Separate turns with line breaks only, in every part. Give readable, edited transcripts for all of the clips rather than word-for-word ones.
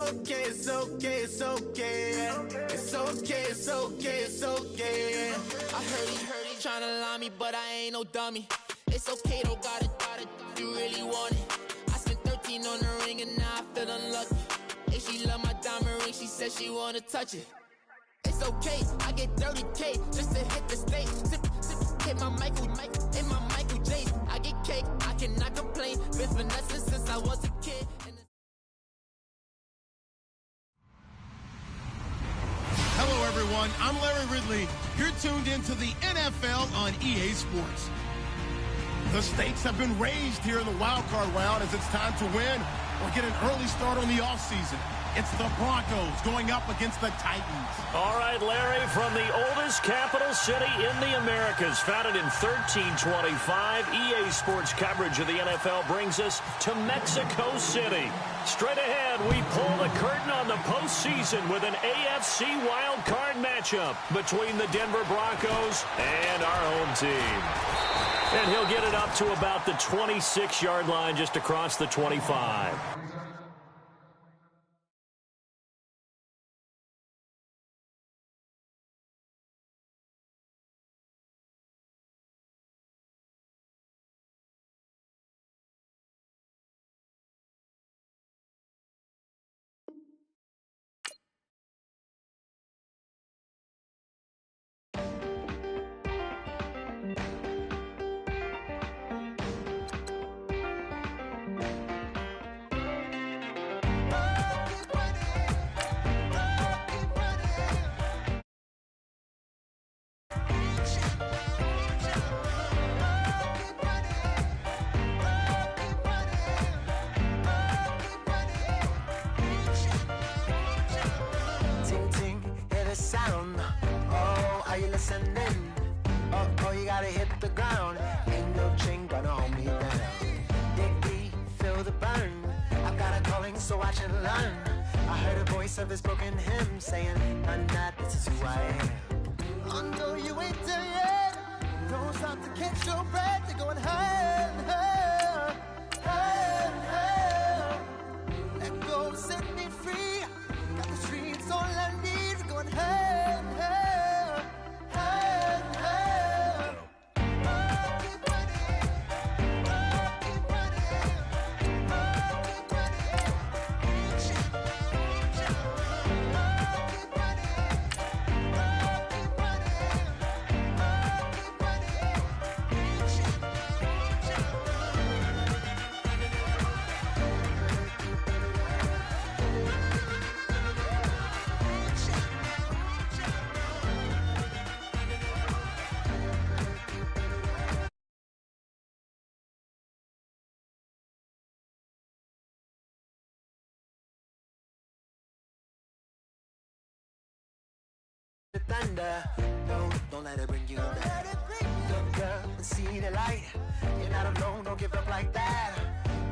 okay, it's okay, it's okay. It's okay, it's okay, it's okay. I heard he tryna lie me, but I ain't no dummy. It's okay, though, got it, you really want it. I spent 13 on the ring and now I feel unlucky. And she love my diamond ring, she said she wanna touch it. It's okay, I get 30K just to hit the stage. Sip, hit my Michael, in my Michael James. I get cake, I cannot complain. Been finessing since I was a kid.
Hello, everyone. I'm Larry Ridley. You're tuned into the NFL on EA Sports. The stakes have been raised here in the wild card round as it's time to win or get an early start on the offseason. It's the Broncos going up against the Titans.
All right, Larry, from the oldest capital city in the Americas, founded in 1325, EA Sports coverage of the NFL brings us to Mexico City. Straight ahead, we pull the curtain on the postseason with an AFC wildcard matchup between the Denver Broncos and our home team. And he'll get it up to about the 26-yard line just across the 25.
Oh, you gotta hit the ground. Ain't no chain gonna hold me down. Dig deep, feel the burn. I've got a calling, so I should learn. I heard a voice of this broken hymn saying, "I'm not, this is who I am." I know you ain't there yet. Don't stop to catch your breath. You're going higher, higher, higher, higher. Let go, set me free. Got the streets all I need. We're going higher, higher, higher, higher. Oh, keep running. Oh, keep running. Oh, keep running. Oh, keep running. Oh, keep running. Oh, keep thunder. No, don't let it bring you down. Look up and see the light. You're not alone, don't give up like that.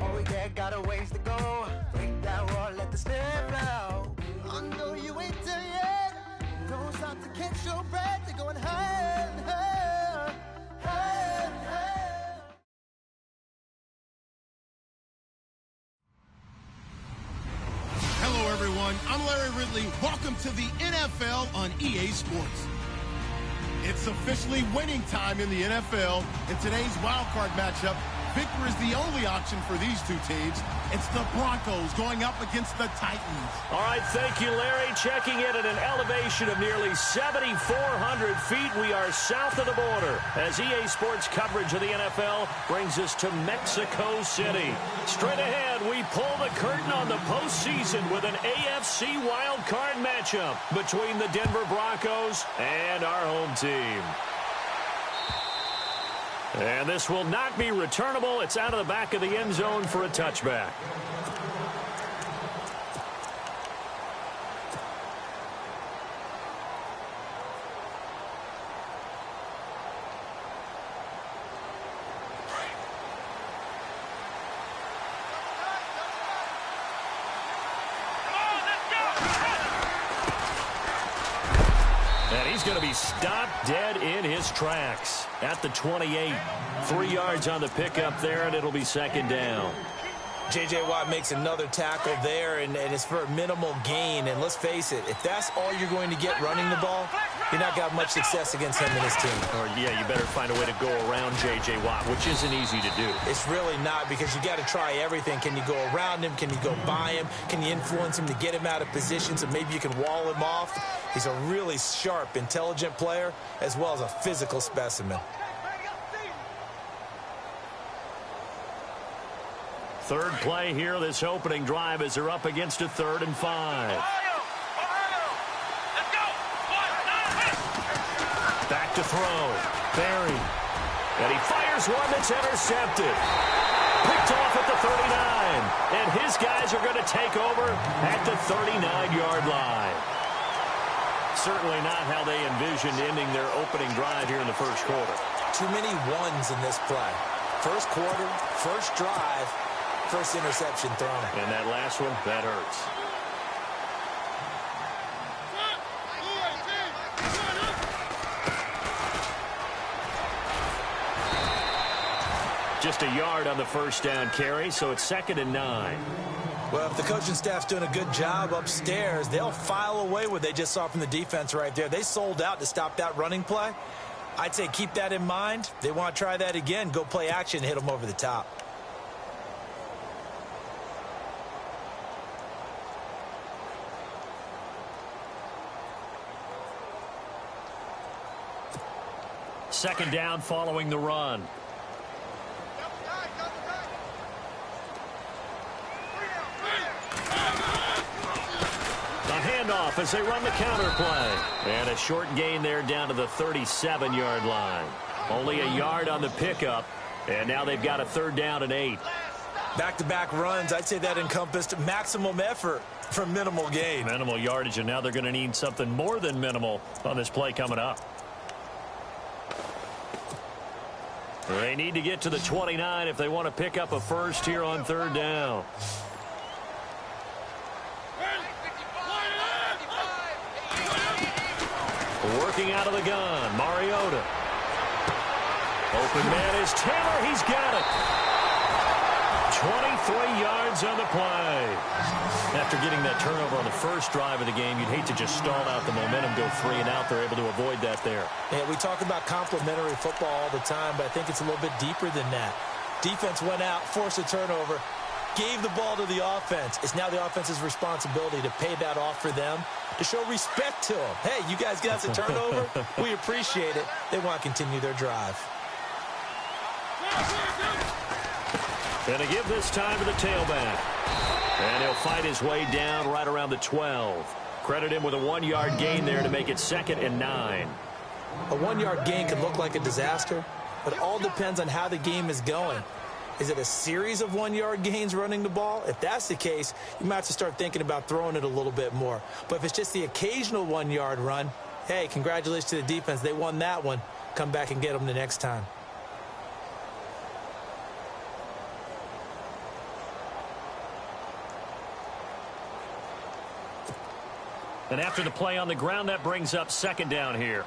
Oh yeah, got a ways to go. Break that wall, let the spirit flow. I know you ain't there yet. Don't stop to catch your breath. You're going higher and higher, higher and higher.
Hello, everyone. I'm Larry Ridley. Welcome to the NFL on EA Sports. It's officially winning time in the NFL. In today's wildcard matchup, victory is the only option for these two teams. It's the Broncos going up against the Titans.
All right, thank you, Larry. Checking in at an elevation of nearly 7,400 feet. We are south of the border as EA Sports coverage of the NFL brings us to Mexico City. Straight ahead, we pull the curtain on the postseason with an AFC wildcard matchup between the Denver Broncos and our home team. And this will not be returnable. It's out of the back of the end zone for a touchback. And he's going to be stopped dead in his tracks at the 28. 3 yards on the pickup there, and it'll be second down.
J.J. Watt makes another tackle there, and it's for a minimal gain. And let's face it, if that's all you're going to get running the ball, you're not going to have much success against him and his team.
Or, yeah, you better find a way to go around J.J. Watt, which isn't easy to do.
It's really not, because you got to try everything. Can you go around him? Can you go by him? Can you influence him to get him out of position so maybe you can wall him off? He's a really sharp, intelligent player, as well as a physical specimen.
Third play here, this opening drive, as they're up against a 3rd and 5. Back to throw. Barry. And he fires one that's intercepted. Picked off at the 39. And his guys are going to take over at the 39-yard line. Certainly not how they envisioned ending their opening drive here in the first quarter.
Too many ones in this play. First quarter, first drive, first interception thrown.
And that last one, that hurts. Just a yard on the first down carry, so it's 2nd and 9.
Well, if the coaching staff's doing a good job upstairs, they'll file away what they just saw from the defense right there. They sold out to stop that running play. I'd say keep that in mind. They want to try that again. Go play action, hit them over the top.
Second down following the run. A handoff as they run the counter play. And a short gain there down to the 37-yard line. Only a yard on the pickup. And now they've got a 3rd down and 8.
Back-to-back runs, I'd say that encompassed maximum effort for minimal gain.
Minimal yardage, and now they're going to need something more than minimal on this play coming up. They need to get to the 29 if they want to pick up a first here on 3rd down. Working out of the gun, Mariota. Open man is Taylor. He's got it. 23 yards on the play. After getting that turnover on the first drive of the game, you'd hate to just stall out the momentum, go 3 and out. They're able to avoid that there.
Yeah, we talk about complementary football all the time, but I think it's a little bit deeper than that. Defense went out, forced a turnover, gave the ball to the offense. It's now the offense's responsibility to pay that off for them, to show respect to them. Hey, you guys got the turnover? We appreciate it. They want to continue their drive.
Going to give this time to the tailback. And he'll fight his way down right around the 12. Credit him with a 1-yard gain there to make it 2nd and 9.
A 1-yard gain could look like a disaster, but it all depends on how the game is going. Is it a series of 1-yard gains running the ball? If that's the case, you might have to start thinking about throwing it a little bit more. But if it's just the occasional 1-yard run, hey, congratulations to the defense. They won that one. Come back and get them the next time.
And after the play on the ground, that brings up 2nd down here.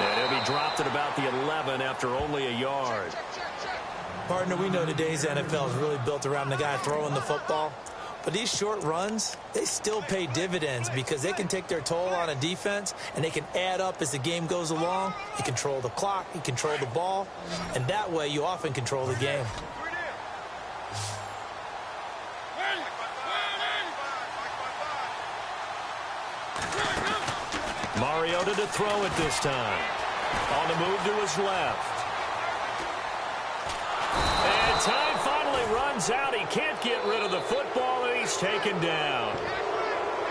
And he'll be dropped at about the 11 after only a yard.
Partner, we know today's NFL is really built around the guy throwing the football. But these short runs, they still pay dividends because they can take their toll on a defense and they can add up as the game goes along. You control the clock, you control the ball, and that way you often control the game.
Mariota to throw it this time. On the move to his left. And time finally runs out. He can't get rid of the football, and he's taken down.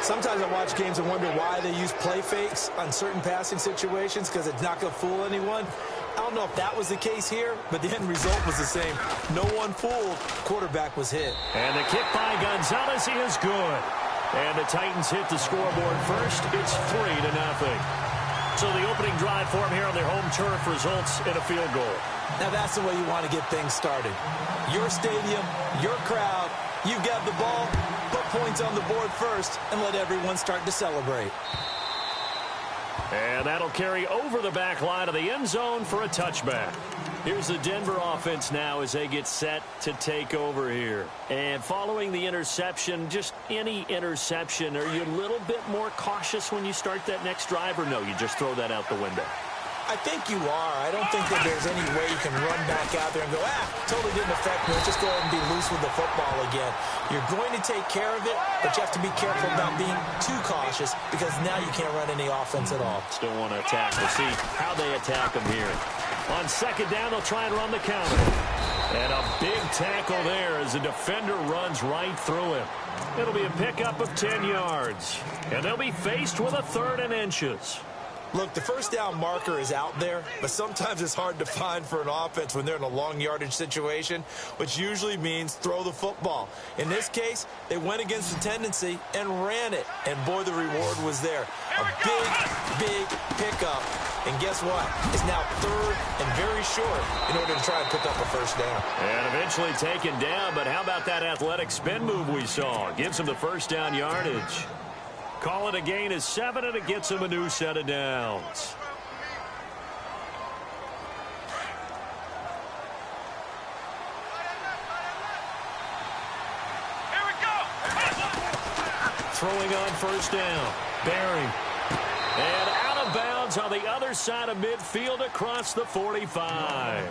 Sometimes I watch games and wonder why they use play fakes on certain passing situations, because it's not going to fool anyone. I don't know if that was the case here, but the end result was the same. No one fooled. Quarterback was hit.
And the kick by Gonzalez, he is good. And the Titans hit the scoreboard first. It's 3-0. So the opening drive for them here on their home turf results in a field goal.
Now that's the way you want to get things started. Your stadium, your crowd, you've got the ball, put points on the board first, and let everyone start to celebrate.
And that'll carry over the back line of the end zone for a touchback. Here's the Denver offense now as they get set to take over here. And following the interception, just any interception, are you a little bit more cautious when you start that next drive, or no, you just throw that out the window?
I think you are. I don't think that there's any way you can run back out there and go, totally didn't affect me. Let's just go ahead and be loose with the football again. You're going to take care of it, but you have to be careful about being too cautious because now you can't run any offense at all.
Still want to attack. We'll see how they attack them here. On second down, they'll try and run the counter. And a big tackle there as the defender runs right through him. It'll be a pickup of 10 yards. And they'll be faced with a 3rd and inches.
Look, the first down marker is out there, but sometimes it's hard to find for an offense when they're in a long yardage situation, which usually means throw the football. In this case, they went against the tendency and ran it, and boy, the reward was there. A big pickup, and guess what? It's now 3rd and very short in order to try and pick up a first down.
And eventually taken down, but how about that athletic spin move we saw? Gives him the first down yardage. Call it a gain of 7, and it gets him a new set of downs.
Here we go.
Throwing on first down. Barry. And out of bounds on the other side of midfield across the 45.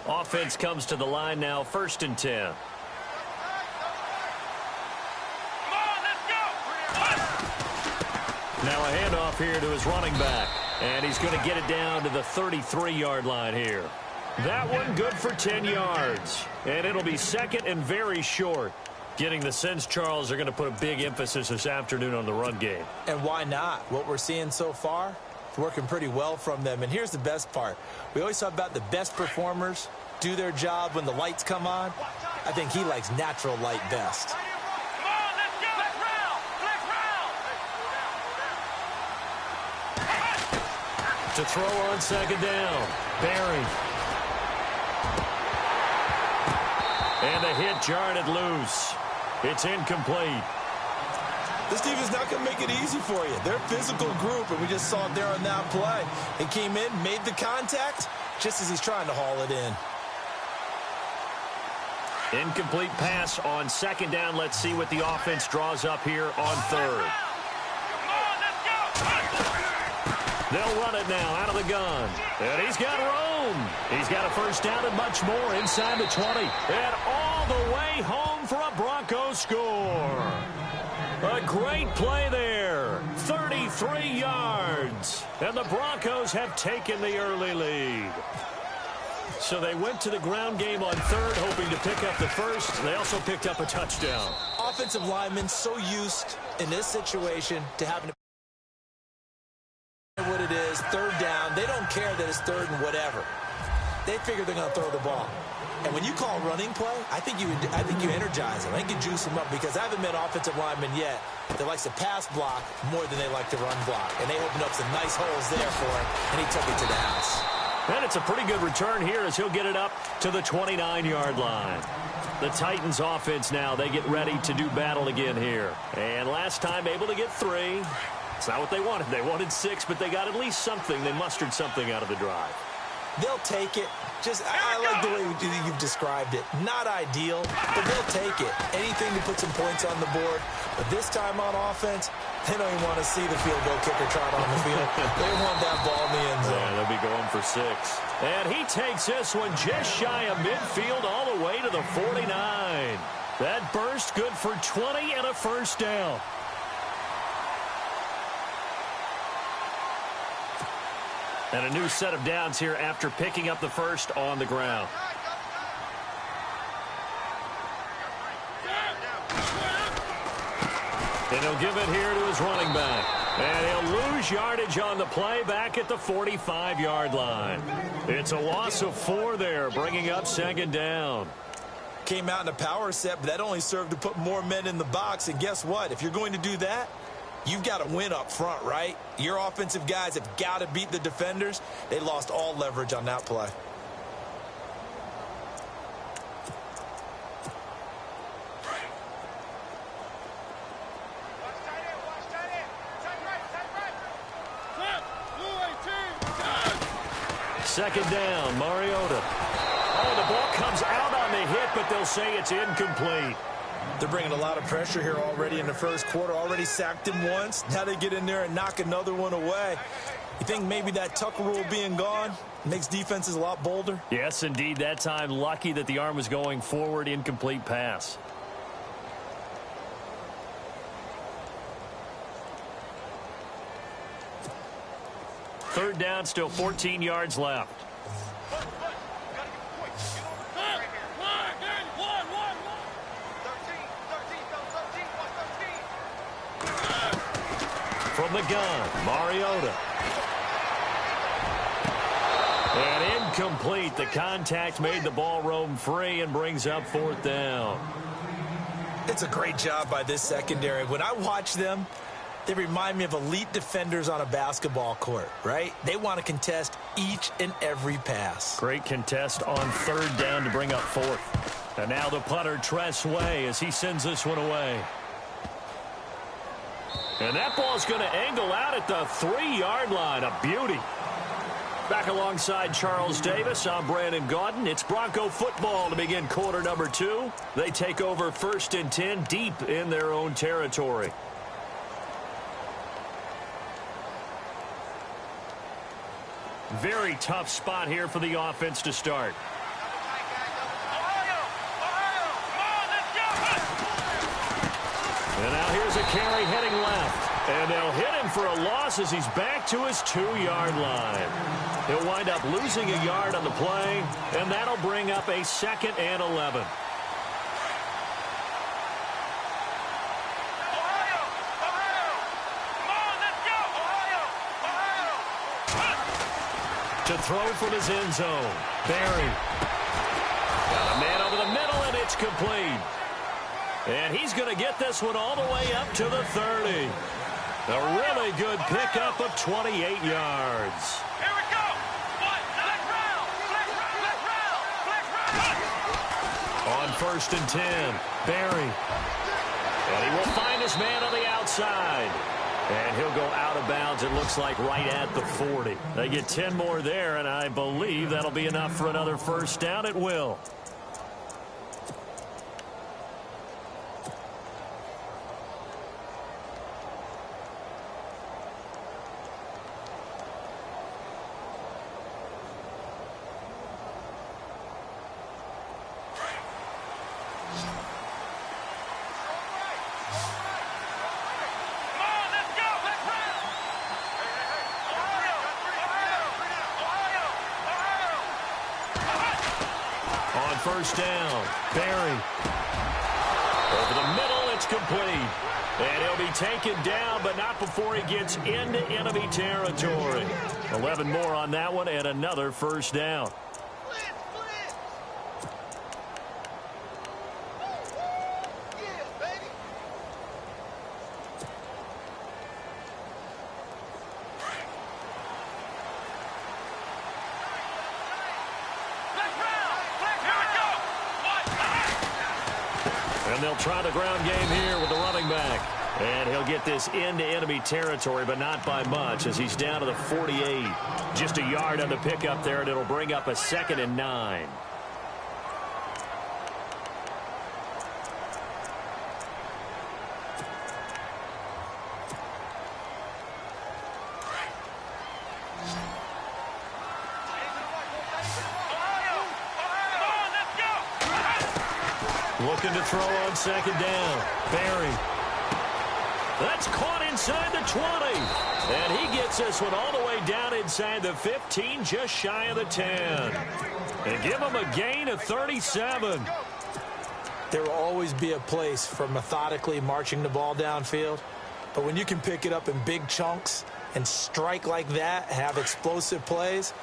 Offense comes to the line now, 1st and 10.
Come on, let's go.
Now a handoff here to his running back. And he's going to get it down to the 33-yard line here. That one good for 10 yards. And it'll be 2nd and very short. Getting the sense, Charles, are going to put a big emphasis this afternoon on the run game.
And why not? What we're seeing so far, it's working pretty well from them. And here's the best part. We always talk about the best performers do their job when the lights come on. I think he likes natural light best.
Come on, let's go. Let's round.
To throw on second down, Barry. And the hit jarred it loose. It's incomplete.
This team is not going to make it easy for you. They're a physical group, and we just saw it there on that play. He came in, made the contact, just as he's trying to haul it in.
Incomplete pass on second down. Let's see what the offense draws up here on 3rd.
Come on, let's go.
They'll run it now out of the gun. And he's got room. He's got a first down and much more inside the 20. And all the way home for a Broncos score. A great play there. 33 yards. And the Broncos have taken the early lead. So they went to the ground game on 3rd, hoping to pick up the first. They also picked up a touchdown.
Offensive linemen so used in this situation to having to what it is, 3rd down. They don't care that it's 3rd and whatever. They figure they're going to throw the ball. And when you call running play, I think you energize them. I think you juice them up because I haven't met offensive linemen yet that likes to pass block more than they like to run block. And they opened up some nice holes there for him, and he took it to the house.
And it's a pretty good return here as he'll get it up to the 29-yard line. The Titans offense now, they get ready to do battle again here. And last time able to get 3. It's not what they wanted. They wanted 6, but they got at least something. They mustered something out of the drive.
They'll take it. I like the way you've described it. Not ideal, but they'll take it. Anything to put some points on the board. But this time on offense, they don't even want to see the field goal kicker trot on the field. They want that ball in the end zone.
Yeah, they'll be going for 6. And he takes this one just shy of midfield all the way to the 49. That burst good for 20 and a first down. And a new set of downs here after picking up the first on the ground. And he'll give it here to his running back. And he'll lose yardage on the play back at the 45-yard line. It's a loss of 4 there, bringing up second down.
Came out in a power set, but that only served to put more men in the box. And guess what? If you're going to do that, You've got to win up front, right? Your offensive guys have got to beat the defenders. They lost all leverage on that play.
Second down, Mariota. Oh, the ball comes out on the hit, but they'll say it's incomplete.
They're bringing a lot of pressure here already in the first quarter. Already sacked him once. Now they get in there and knock another one away. You think maybe that Tucker rule being gone makes defenses a lot bolder?
Yes, indeed. That time, lucky that the arm was going forward. Incomplete pass. Third down, still 14 yards left. From the gun, Mariota. And incomplete. The contact made the ball roam free and brings up fourth down.
It's a great job by this secondary. When I watch them, they remind me of elite defenders on a basketball court, right? They want to contest each and every pass.
Great contest on third down to bring up fourth. And now the punter, Tress Way, as he sends this one away. And that ball's going to angle out at the 3-yard line. A beauty. Back alongside Charles Davis, I'm Brandon Gaudin. It's Bronco football to begin quarter number 2. They take over 1st and 10 deep in their own territory. Very tough spot here for the offense to start. And now here's a carry heading left. And they'll hit him for a loss as he's back to his 2-yard line. He'll wind up losing a yard on the play, and that'll bring up a 2nd and 11. To throw from his end zone. Barry. Got a man over the middle, and it's complete. And he's going to get this one all the way up to the 30. A really good pickup of 28 yards.
Here we go. Flex round.
On 1st and 10, Barry. And he will find his man on the outside. And he'll go out of bounds, it looks like, right at the 40. They get 10 more there, and I believe that'll be enough for another first down. It will. First down, Barry. Over the middle, it's complete. And he'll be taken down, but not before he gets into enemy territory. 11 more on that one, and another first down. And they'll try the ground game here with the running back. And he'll get this into enemy territory, but not by much, as he's down to the 48. Just a yard on the pickup there, and it'll bring up a 2nd and 9. Looking to throw on 2nd down. Barry. That's caught inside the 20. And he gets this one all the way down inside the 15, just shy of the 10. And give him a gain of 37.
There will always be a place for methodically marching the ball downfield. But when you can pick it up in big chunks and strike like that, have explosive plays,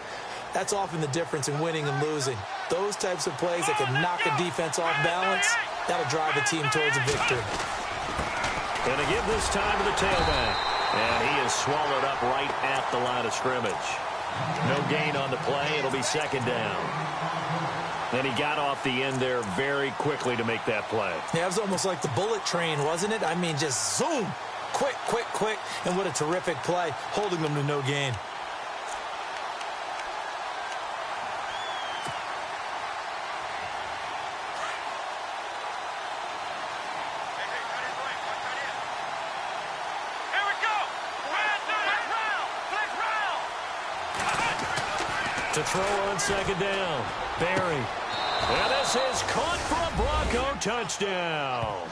that's often the difference in winning and losing. Those types of plays that can knock a defense off balance, that'll drive a team towards a victory.
And they give this time to the tailback. And he is swallowed up right at the line of scrimmage. No gain on the play. It'll be second down. And he got off the end there very quickly to make that play.
Yeah, it was almost like the bullet train, wasn't it? I mean, just zoom. Quick, quick, quick. And what a terrific play, holding them to no gain.
To throw on second down. Barry. And this is caught for a Bronco touchdown.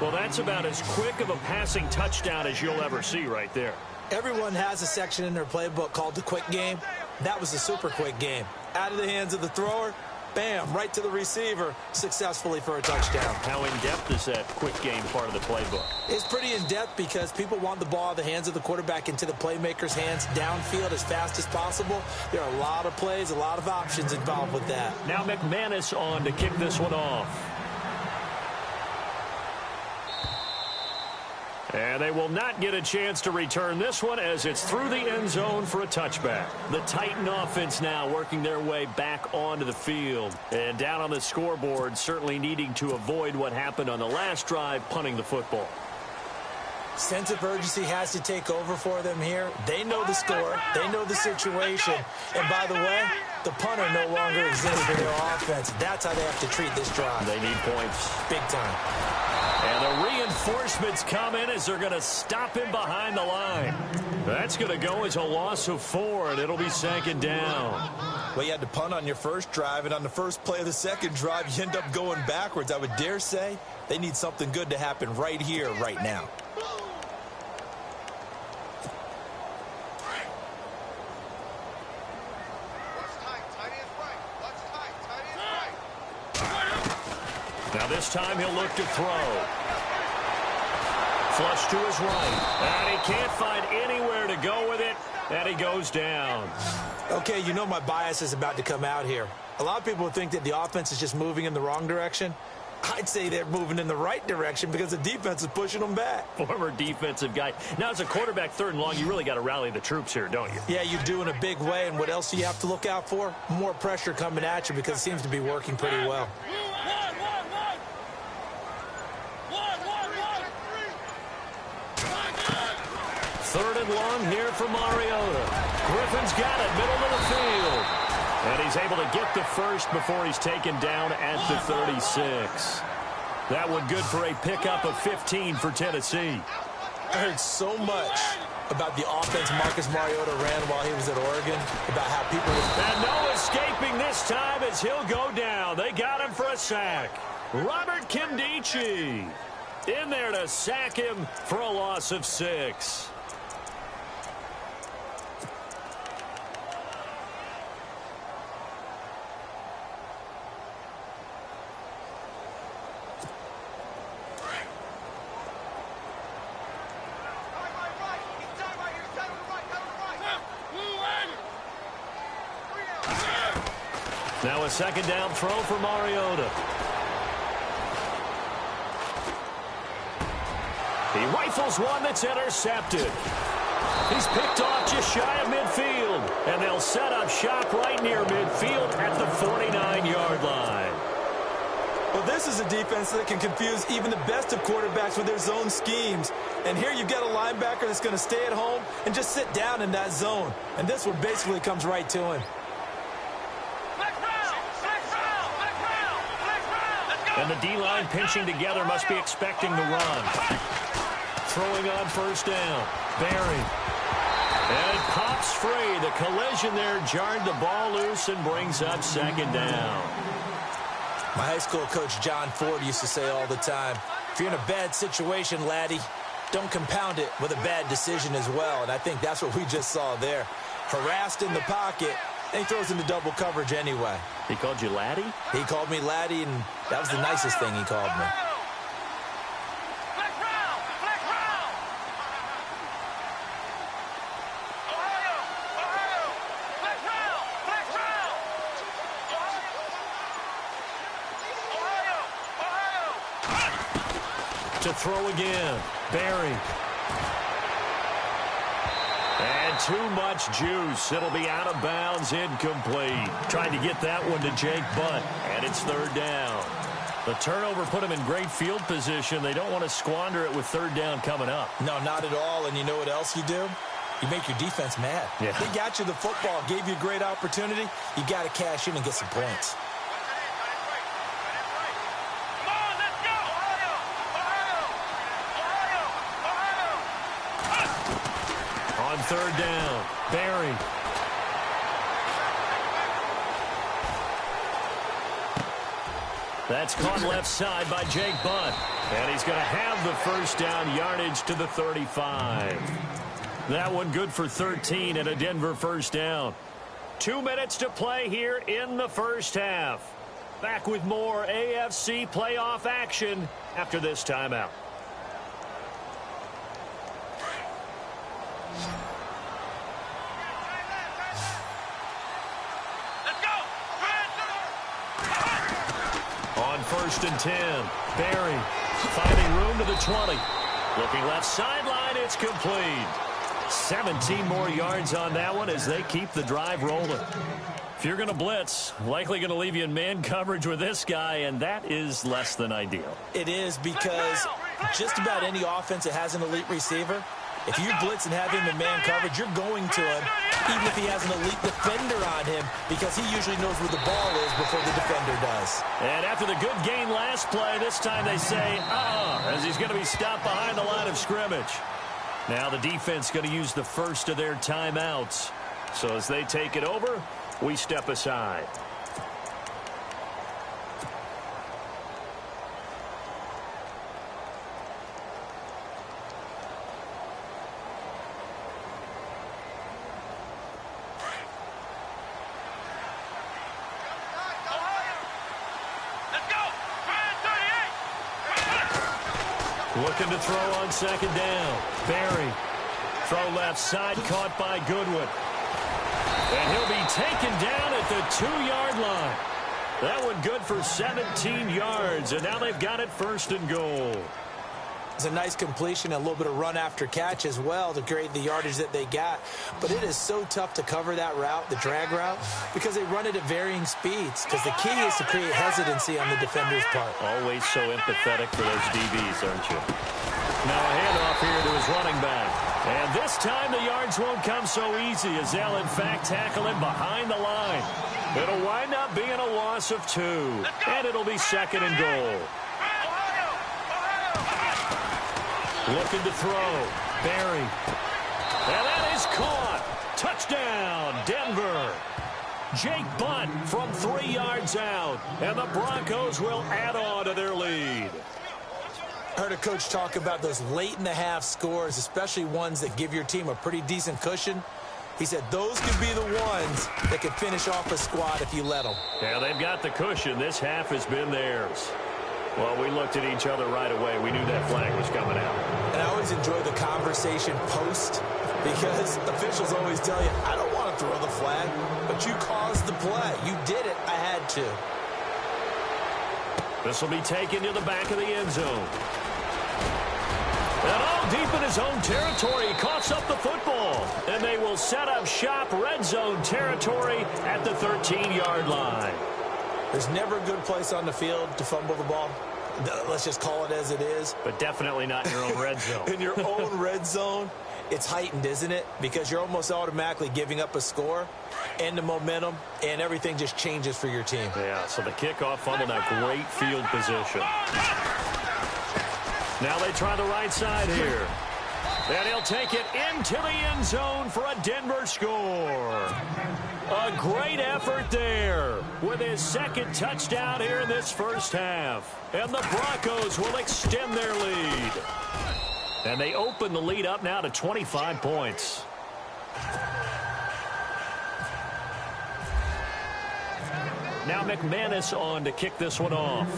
Well, that's about as quick of a passing touchdown as you'll ever see right there.
Everyone has a section in their playbook called the quick game. That was a super quick game. Out of the hands of the thrower, bam, right to the receiver, successfully for a touchdown.
How in-depth is that quick game part of the playbook?
It's pretty in-depth because people want the ball out of the hands of the quarterback into the playmaker's hands downfield as fast as possible. There are a lot of plays, a lot of options involved with that.
Now McManus on to kick this one off. And they will not get a chance to return this one as it's through the end zone for a touchback. The Titan offense now working their way back onto the field. And down on the scoreboard, certainly needing to avoid what happened on the last drive, punting the football.
Sense of urgency has to take over for them here. They know the score. They know the situation. And by the way, the punter no longer exists for their offense. That's how they have to treat this drive.
They need points.
Big time.
And the reinforcements come in as they're going to stop him behind the line. That's going to go as a loss of 4, and it'll be second down.
Well, you had to punt on your first drive, and on the first play of the second drive, you end up going backwards. I would dare say they need something good to happen right here, right now.
Now this time he'll look to throw. Flush to his right. And he can't find anywhere to go with it. And he goes down.
Okay, you know my bias is about to come out here. A lot of people think that the offense is just moving in the wrong direction. I'd say they're moving in the right direction because the defense is pushing them back.
Former defensive guy. Now, as a quarterback, 3rd and long, you really got to rally the troops here, don't you?
Yeah, you do in a big way. And what else do you have to look out for? More pressure coming at you because it seems to be working pretty well.
Third and long here for Mariota. Griffin's got it, middle of the field. And he's able to get the first before he's taken down at the 36. That one good for a pickup of 15 for Tennessee.
I heard so much about the offense Marcus Mariota ran while he was at Oregon, about how people...
And no escaping this time as he'll go down. They got him for a sack. Robert Kimdichie in there to sack him for a loss of 6. Now a second down throw for Mariota. He rifles one that's intercepted. He's picked off just shy of midfield. And they'll set up shop right near midfield at the 49-yard line.
Well, this is a defense that can confuse even the best of quarterbacks with their zone schemes. And here you've got a linebacker that's going to stay at home and just sit down in that zone. And this one basically comes right to him.
And the D-line pinching together must be expecting the run. Throwing on first down. Barry. And it pops free. The collision there jarred the ball loose and brings up second down.
My high school coach John Ford used to say all the time, if you're in a bad situation, laddie, don't compound it with a bad decision as well. And I think that's what we just saw there. Harassed in the pocket. And he throws into double coverage anyway.
He called you laddie?
He called me laddie, and that was the nicest thing he called me.
To throw again. Barry. And too much juice. It'll be out of bounds, incomplete. Trying to get that one to Jake Butt, and it's third down. The turnover put them in great field position. They don't want to squander it with third down coming up.
No, not at all. And you know what else you do? You make your defense mad.
Yeah.
They got you the football, gave you a great opportunity. You got to cash in and get some points.
On third down, Barry. That's caught left side by Jake Butt. And he's going to have the first down, yardage to the 35. That one good for 13 and a Denver first down. 2 minutes to play here in the first half. Back with more AFC playoff action after this timeout. On first and 10, Barry finding room to the 20. Looking left sideline, it's complete. 17 more yards on that one as they keep the drive rolling. If you're going to blitz, likely going to leave you in man coverage with this guy, and that is less than ideal.
It is, because just about any offense that has an elite receiver, if you blitz and have him in man coverage, you're going to him, even if he has an elite defender on him, because he usually knows where the ball is before the defender does.
And after the good gain last play, this time they say, as he's going to be stopped behind the line of scrimmage. Now the defense going to use the first of their timeouts. So as they take it over, we step aside. Looking to throw on second down. Barry. Throw left side, caught by Goodwin. And he'll be taken down at the 2-yard line. That one good for 17 yards, and now they've got it first and goal.
It's a nice completion, a little bit of run after catch as well to create the yardage that they got. But it is so tough to cover that route, the drag route, because they run it at varying speeds. Because the key is to create hesitancy on the defender's part.
Always so empathetic for those DBs, aren't you? Now a handoff here to his running back. And this time the yards won't come so easy as they'll in fact tackle him behind the line. It'll wind up being a loss of 2. And it'll be second and goal. Looking to throw. Barry. And that is caught. Touchdown, Denver. Jake Butt from 3 yards out. And the Broncos will add on to their lead.
I heard a coach talk about those late-in-the-half scores, especially ones that give your team a pretty decent cushion. He said those could be the ones that could finish off a squad if you let them.
Yeah, they've got the cushion. This half has been theirs. Well, we looked at each other right away. We knew that flag was coming out.
And I always enjoy the conversation post, because officials always tell you, I don't want to throw the flag, but you caused the play. You did it. I had to.
This will be taken to the back of the end zone. And all deep in his own territory, he coughs up the football. And they will set up shop, red zone territory at the 13-yard line.
There's never a good place on the field to fumble the ball. Let's just call it as it is.
But definitely not in your own red zone.
In your own red zone, it's heightened, isn't it? Because you're almost automatically giving up a score and the momentum, and everything just changes for your team.
Yeah, so the kickoff fumble, now great field position. Now they try the right side here. And he'll take it into the end zone for a Denver score. A great effort there with his second touchdown here in this first half. And the Broncos will extend their lead. And they open the lead up now to 25 points. Now McManus on to kick this one off.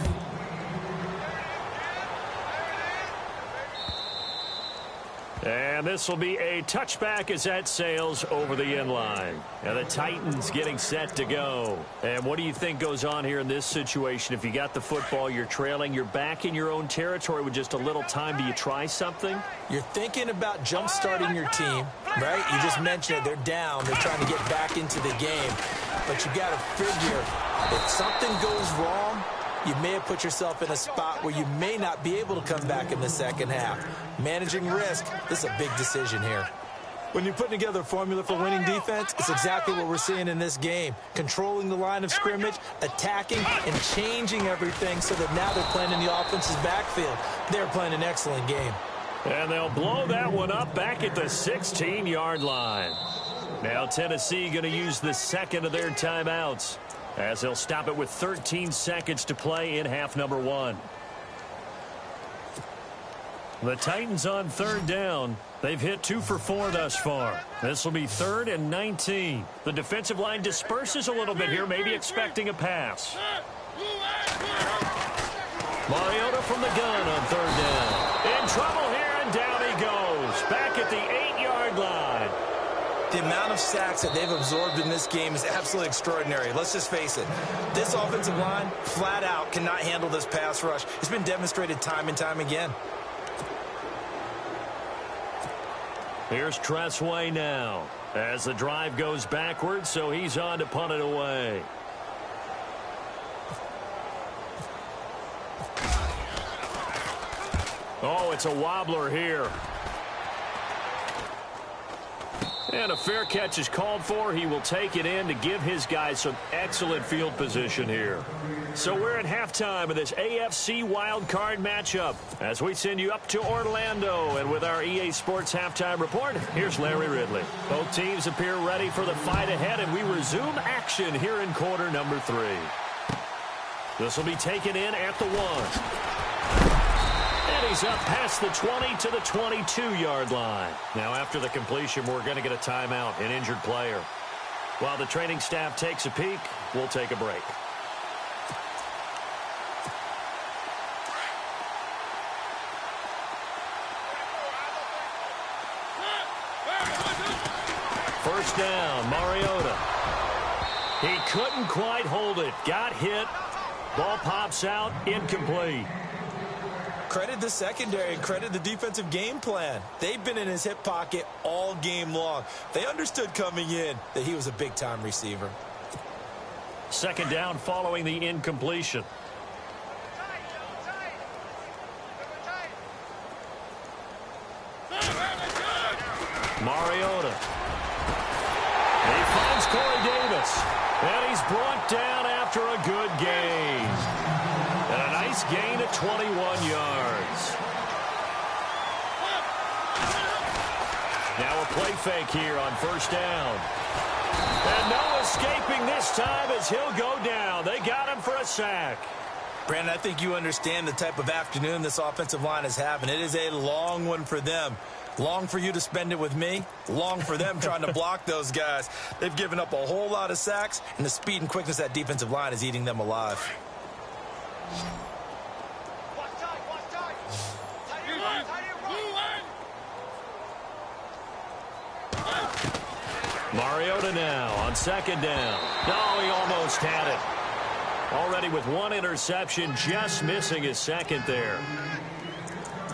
And this will be a touchback as that sails over the end line. And the Titans getting set to go. And what do you think goes on here in this situation? If you got the football, you're trailing, you're back in your own territory with just a little time. Do you try something?
You're thinking about jump-starting your team, right? You just mentioned it. They're down. They're trying to get back into the game. But you got to figure if something goes wrong, you may have put yourself in a spot where you may not be able to come back in the second half. Managing risk, this is a big decision here. When you're putting together a formula for winning defense, it's exactly what we're seeing in this game. Controlling the line of scrimmage, attacking, and changing everything so that now they're playing in the offense's backfield. They're playing an excellent game.
And they'll blow that one up back at the 16-yard line. Now Tennessee going to use the second of their timeouts, as they'll stop it with 13 seconds to play in half number 1. The Titans on third down. They've hit 2 for 4 thus far. This will be 3rd and 19. The defensive line disperses a little bit here, maybe expecting a pass. Mariota from the gun on third down. In trouble here, and down he goes. Back at the 8-yard line.
The amount of sacks that they've absorbed in this game is absolutely extraordinary. Let's just face it. This offensive line, flat out, cannot handle this pass rush. It's been demonstrated time and time again.
Here's Tressway now as the drive goes backwards, so he's on to punt it away. Oh, it's a wobbler here. And a fair catch is called for. He will take it in to give his guys some excellent field position here. So we're at halftime of this AFC wildcard matchup as we send you up to Orlando. And with our EA Sports halftime report, here's Larry Ridley. Both teams appear ready for the fight ahead, and we resume action here in quarter number 3. This will be taken in at the 1. And he's up past the 20 to the 22-yard line. Now, after the completion, we're going to get a timeout, an injured player. While the training staff takes a peek, we'll take a break. First down, Mariota. He couldn't quite hold it. Got hit. Ball pops out, incomplete.
Credit the secondary and credit the defensive game plan. They've been in his hip pocket all game long. They understood coming in that he was a big-time receiver.
Second down following the incompletion. Mariota. He finds Corey Davis. And he's brought down after a good gain. And a nice gain of 21 yards. Now a play fake here on first down. And no escaping this time as he'll go down. They got him for a sack.
Brandon, I think you understand the type of afternoon this offensive line is having. It is a long one for them. Long for you to spend it with me. Long for them trying to block those guys. They've given up a whole lot of sacks, and the speed and quickness of that defensive line is eating them alive.
Mariota now on second down. No, he almost had it. Already with one interception, just missing his second there.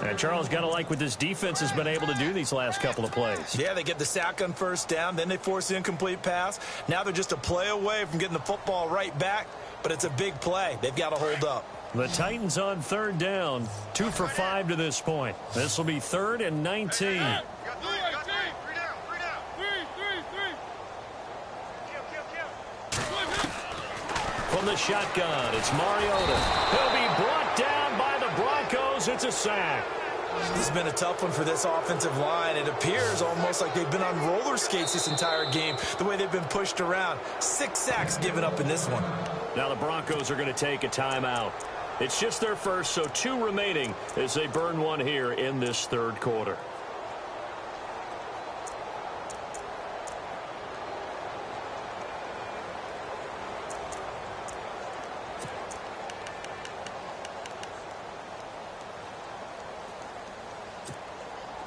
And Charles, got to like what this defense has been able to do these last couple of plays.
Yeah, they get the sack on first down, then they force the incomplete pass. Now they're just a play away from getting the football right back, but it's a big play. They've got to hold up.
The Titans on third down, 2 for 5 to this point. This will be 3rd and 19. From the shotgun, it's Mariota. He'll be brought down by the Broncos. It's a sack.
This has been a tough one for this offensive line. It appears almost like they've been on roller skates this entire game, the way they've been pushed around. 6 sacks given up in this one.
Now the Broncos are going to take a timeout. It's just their first, so 2 remaining as they burn one here in this third quarter.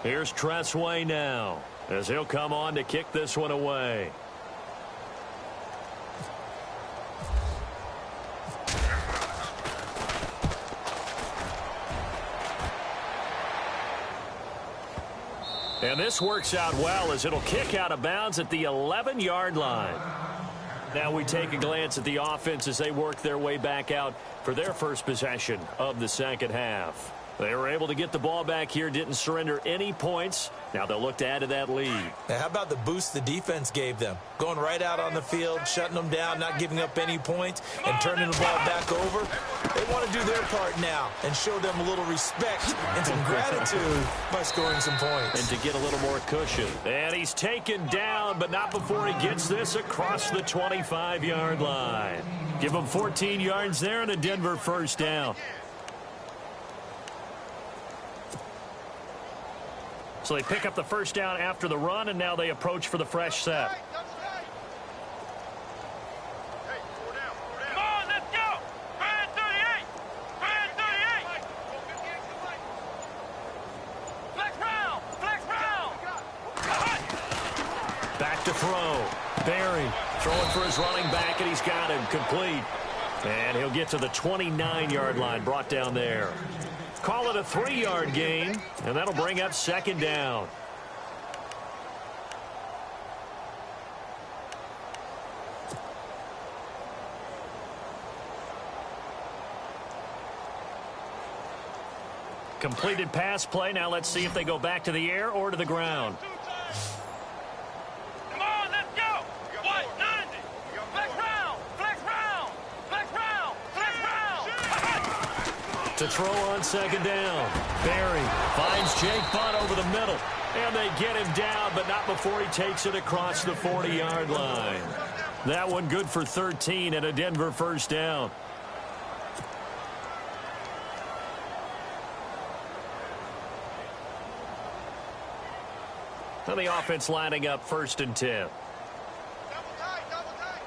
Here's Tressway now, as he'll come on to kick this one away. And this works out well as it'll kick out of bounds at the 11-yard line. Now we take a glance at the offense as they work their way back out for their first possession of the second half. They were able to get the ball back here, didn't surrender any points. Now they'll look to add to that lead.
Now, how about the boost the defense gave them? Going right out on the field, shutting them down, not giving up any points, and turning the ball back over. They want to do their part now and show them a little respect and some gratitude by scoring some points.
And to get a little more cushion. And he's taken down, but not before he gets this across the 25-yard line. Give him 14 yards there and a Denver first down. So they pick up the first down after the run, and now they approach for the fresh set.
Come on, let's go! Brand 38! Brand 38! Flex round! Flex round!
Back to throw. Barry throwing for his running back, and he's got him complete. And he'll get to the 29-yard line, brought down there. Call it a 3-yard gain, and that'll bring up second down. Completed pass play. Now let's see if they go back to the air or to the ground.
Come on, let's go! 190! Flex round! Flex round! Flex round! Flex round!
To throw on second down. Barry finds Jake Butt over the middle. And they get him down, but not before he takes it across the 40-yard line. That one good for 13 and a Denver first down. Now the offense lining up 1st and 10.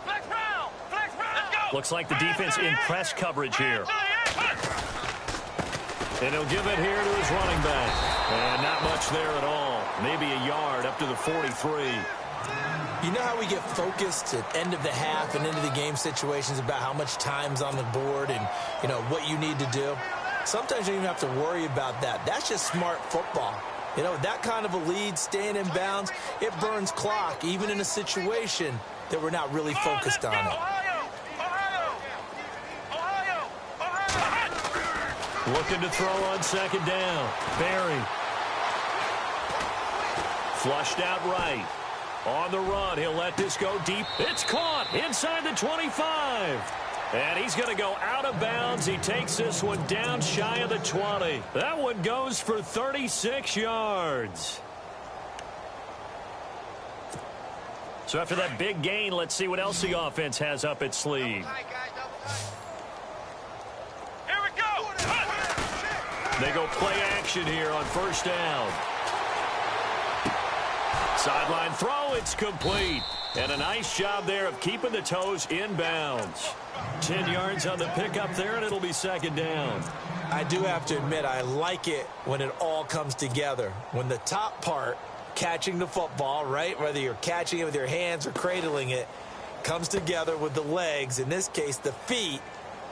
Flex round! Flex round! Let's go!
Looks like the defense in press coverage here. And he'll give it here to his running back. And not much there at all. Maybe a yard up to the 43.
You know how we get focused at end of the half and into the game situations about how much time's on the board and, you know, what you need to do? Sometimes you don't even have to worry about that. That's just smart football. You know, that kind of a lead, staying in bounds, it burns clock, even in a situation that we're not really focused on it.
Looking to throw on second down. Barry. Flushed out right. On the run, he'll let this go deep. It's caught inside the 25. And he's going to go out of bounds. He takes this one down shy of the 20. That one goes for 36 yards. So after that big gain, let's see what else the offense has up its sleeve.
Here we go!
They go play action here on first down. Sideline throw, it's complete. And a nice job there of keeping the toes in bounds. 10 yards on the pickup there, and it'll be second down.
I do have to admit, I like it when it all comes together. When the top part, catching the football, right, whether you're catching it with your hands or cradling it, comes together with the legs, in this case the feet,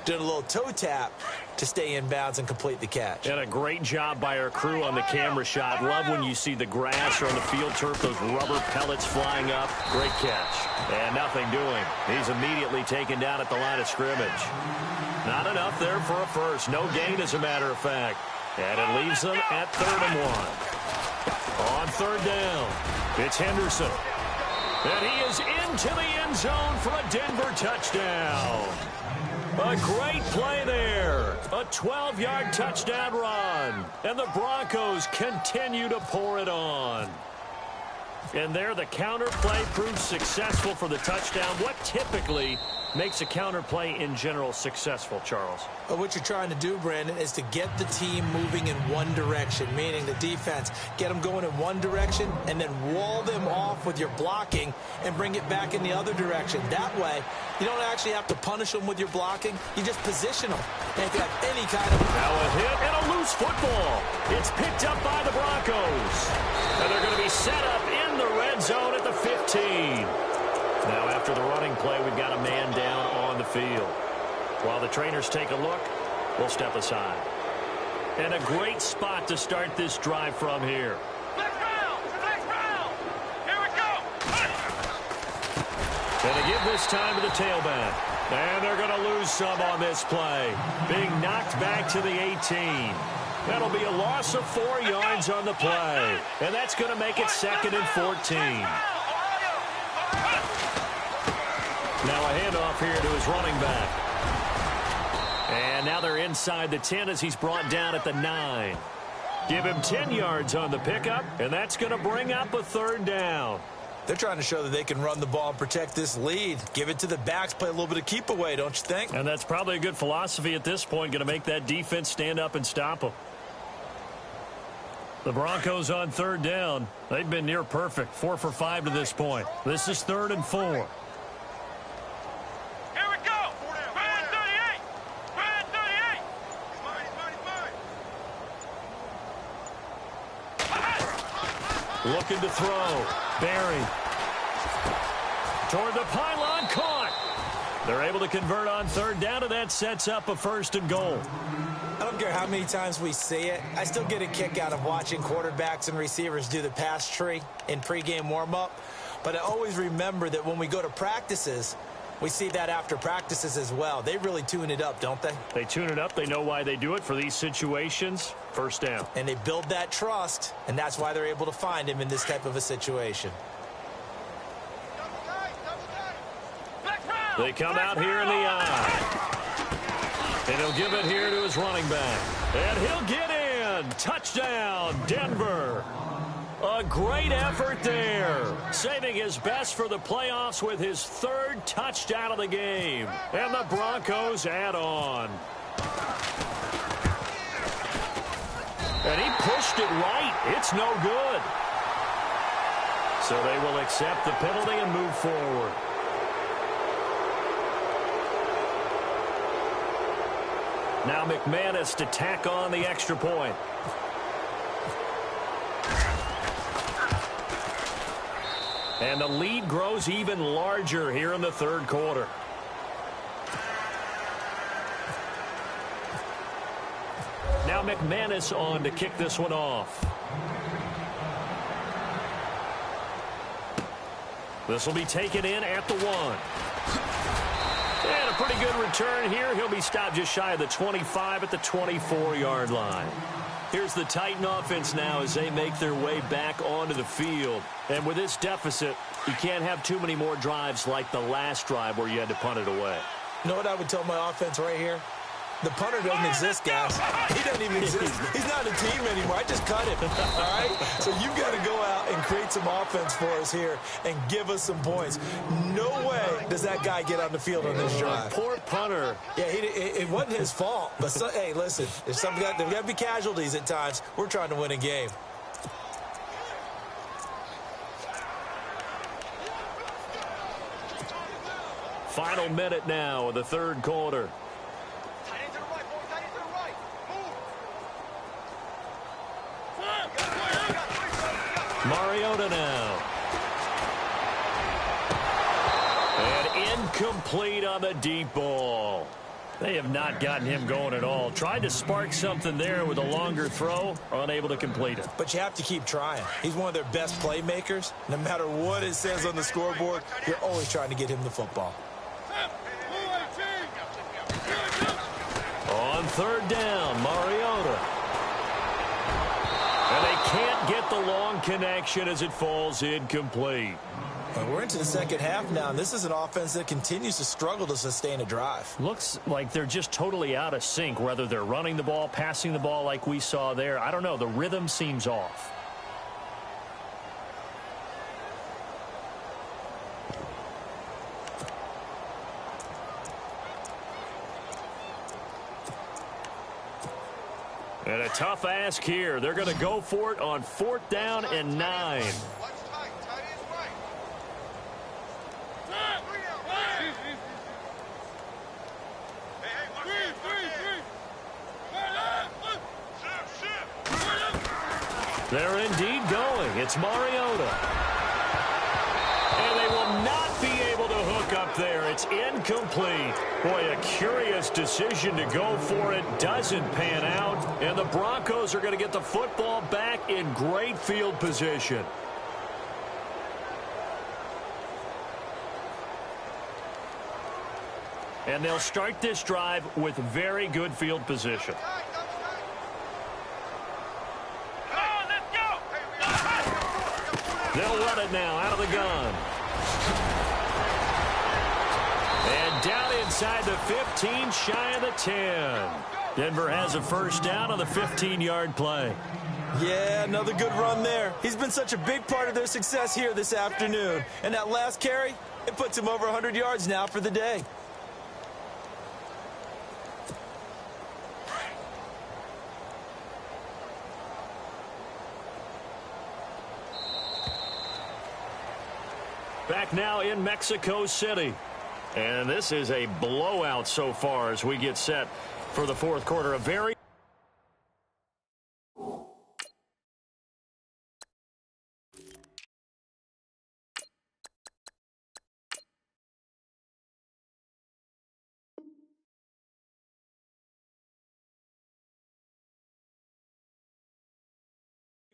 doing a little toe tap to stay in bounds and complete the catch.
And a great job by our crew on the camera shot. Love when you see the grass or on the field turf, those rubber pellets flying up. Great catch. And nothing doing. He's immediately taken down at the line of scrimmage. Not enough there for a first. No gain, as a matter of fact. And it leaves them at 3rd and 1. On 3rd down, it's Henderson. And he is into the end zone for a Denver touchdown. A great play there. A 12-yard touchdown run. And the Broncos continue to pour it on. And there the counter play proves successful for the touchdown. What typically makes a counter play in general successful, Charles?
Well, what you're trying to do, Brandon, is to get the team moving in one direction, meaning the defense, get them going in one direction and then wall them off with your blocking and bring it back in the other direction. That way, you don't actually have to punish them with your blocking. You just position them. And if you have any kind of...
Now a hit and a loose football. It's picked up by the Broncos. And they're going to be set up in the red zone at the 15. Now after the running play, we've got a man down on the field. While the trainers take a look, we'll step aside. And a great spot to start this drive from here.
Flex round! Flex round! Here we go!
And they give this time to the tailback. And they're going to lose some on this play. Being knocked back to the 18. That'll be a loss of 4 yards on the play. And that's going to make it 2nd and 14. Now a handoff here to his running back. And now they're inside the 10 as he's brought down at the 9. Give him 10 yards on the pickup, and that's going to bring up a 3rd down.
They're trying to show that they can run the ball and protect this lead. Give it to the backs, play a little bit of keep away, don't you think?
And that's probably a good philosophy at this point, going to make that defense stand up and stop them. The Broncos on 3rd down. They've been near perfect, 4 for 5 to this point. This is 3rd and 4. Looking to throw. Barry. Toward the pylon. Caught. They're able to convert on 3rd down, and that sets up a 1st and goal.
I don't care how many times we see it. I still get a kick out of watching quarterbacks and receivers do the pass tree in pregame warm-up. But I always remember that when we go to practices, we see that after practices as well. They really tune it up, don't they?
They tune it up. They know why they do it for these situations. 1st down.
And they build that trust, and that's why they're able to find him in this type of a situation.
They come out here in the eye. And he'll give it here to his running back. And he'll get in. Touchdown, Denver. A great effort there. Saving his best for the playoffs with his 3rd touchdown of the game. And the Broncos add on. And he pushed it right. It's no good. So they will accept the penalty and move forward. Now McManus to tack on the extra point. And the lead grows even larger here in the 3rd quarter. Now McManus on to kick this one off. This will be taken in at the 1. And a pretty good return here. He'll be stopped just shy of the 25 at the 24-yard line. Here's the Titan offense now as they make their way back onto the field. And with this deficit, you can't have too many more drives like the last drive where you had to punt it away.
You know what I would tell my offense right here? The punter doesn't exist, guys. He doesn't even exist. He's not a team anymore. I just cut him. All right? So you've got to go out and create some offense for us here and give us some points. No way does that guy get on the field on this drive.
Poor punter.
Yeah, it wasn't his fault. But, hey, listen, there's got to be casualties at times. We're trying to win a game.
Final minute now of the 3rd quarter. Mariota now. And incomplete on the deep ball. They have not gotten him going at all. Tried to spark something there with a longer throw, unable to complete it.
But you have to keep trying. He's one of their best playmakers. No matter what it says on the scoreboard, you're always trying to get him the football.
On 3rd down, Mariota. And they can't get the long connection as it falls incomplete.
Well, we're into the 2nd half now, and this is an offense that continues to struggle to sustain a drive.
Looks like they're just totally out of sync, whether they're running the ball, passing the ball like we saw there. I don't know. The rhythm seems off. And a tough ask here. They're going to go for it on 4th down and 9. They're indeed going. It's Mariota. And they will not be able to hook up there. It's incomplete. Boy, a curious decision to go for it. Doesn't pan out. And the Broncos are going to get the football back in great field position. And they'll start this drive with very good field position. They'll run it now out of the gun. And down inside the 15, shy of the 10. Denver has a first down on the 15-yard play.
Yeah, another good run there. He's been such a big part of their success here this afternoon. And that last carry, it puts him over 100 yards now for the day.
Back now in Mexico City. And this is a blowout so far as we get set for the fourth quarter. A very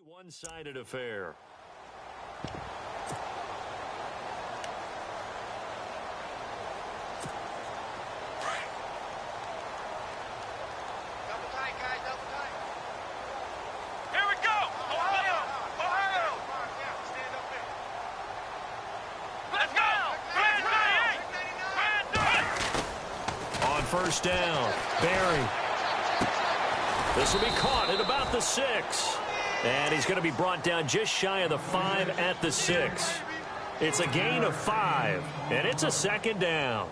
one-sided affair. First down, Barry. This will be caught at about the 6. And he's going to be brought down just shy of the 5 at the 6. It's a gain of 5, and it's a second down.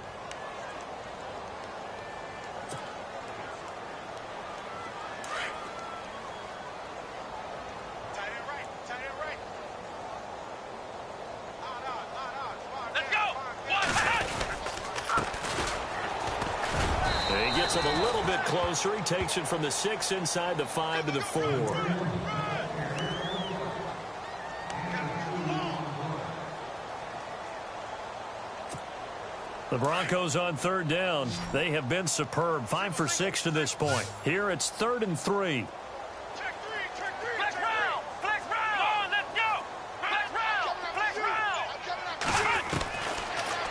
A little bit closer. He takes it from the 6 inside the 5 to the 4. The Broncos on third down. They have been superb. 5 for 6 to this point. Here it's 3rd and 3.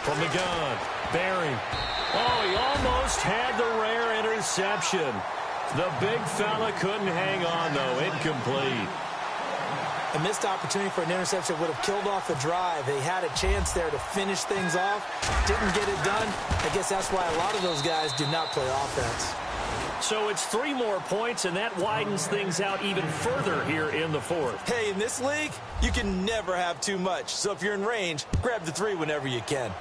From the gun, Barry. Oh, he almost had the rare interception. The big fella couldn't hang on, though. Incomplete.
A missed opportunity for an interception would have killed off the drive. They had a chance there to finish things off. Didn't get it done. I guess that's why a lot of those guys do not play offense.
So it's 3 more points, and that widens things out even further here in the fourth.
Hey, in this league, you can never have too much. So if you're in range, grab the 3 whenever you can.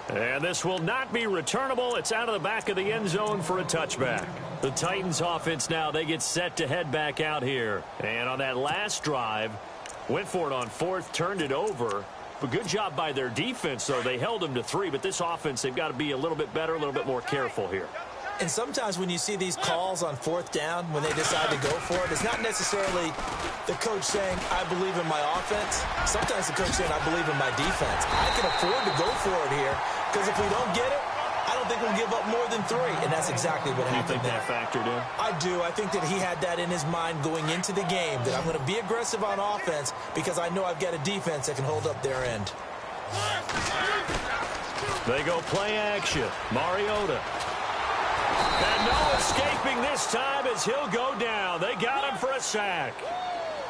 And this will not be returnable. It's out of the back of the end zone for a touchback. The Titans offense now, they get set to head back out here. And on that last drive, went for it on 4th, turned it over. But good job by their defense, though. They held them to 3, but this offense, they've got to be a little bit better, a little bit more careful here.
And sometimes when you see these calls on 4th down, when they decide to go for it, it's not necessarily the coach saying, I believe in my offense. Sometimes the coach saying, I believe in my defense. I can afford to go for it here, because if we don't get it, I don't think we'll give up more than 3. And that's exactly what happened there.
You think that factored in?
I do. I think that he had that in his mind going into the game, that I'm going to be aggressive on offense because I know I've got a defense that can hold up their end.
They go play action. Mariota. And no escaping this time as he'll go down. They got him for a sack.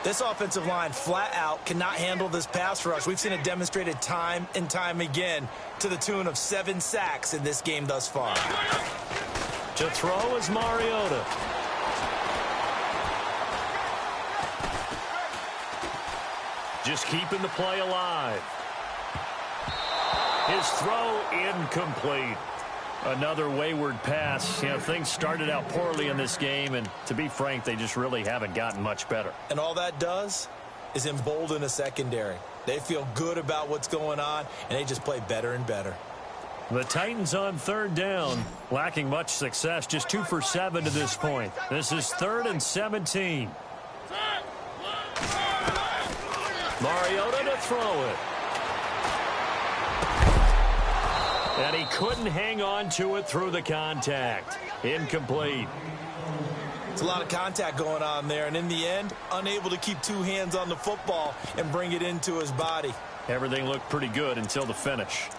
This offensive line flat out cannot handle this pass rush. We've seen it demonstrated time and time again to the tune of 7 sacks in this game thus far.
To throw is Mariota. Just keeping the play alive. His throw incomplete. Another wayward pass. You know, things started out poorly in this game, and to be frank, they just really haven't gotten much better.
And all that does is embolden a secondary. They feel good about what's going on, and they just play better and better.
The Titans on third down, lacking much success, just 2 for 7 to this point. This is 3rd and 17. Mariota to throw it. And he couldn't hang on to it through the contact. Incomplete.
It's a lot of contact going on there, and in the end, unable to keep 2 hands on the football and bring it into his body.
Everything looked pretty good until the finish.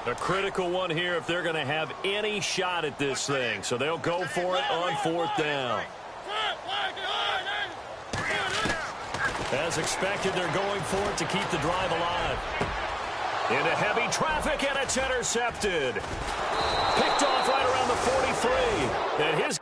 A critical one here if they're going to have any shot at this thing. So they'll go for it on 4th down. As expected, they're going for it to keep the drive alive. Into heavy traffic, and it's intercepted. Picked off right around the 43. And his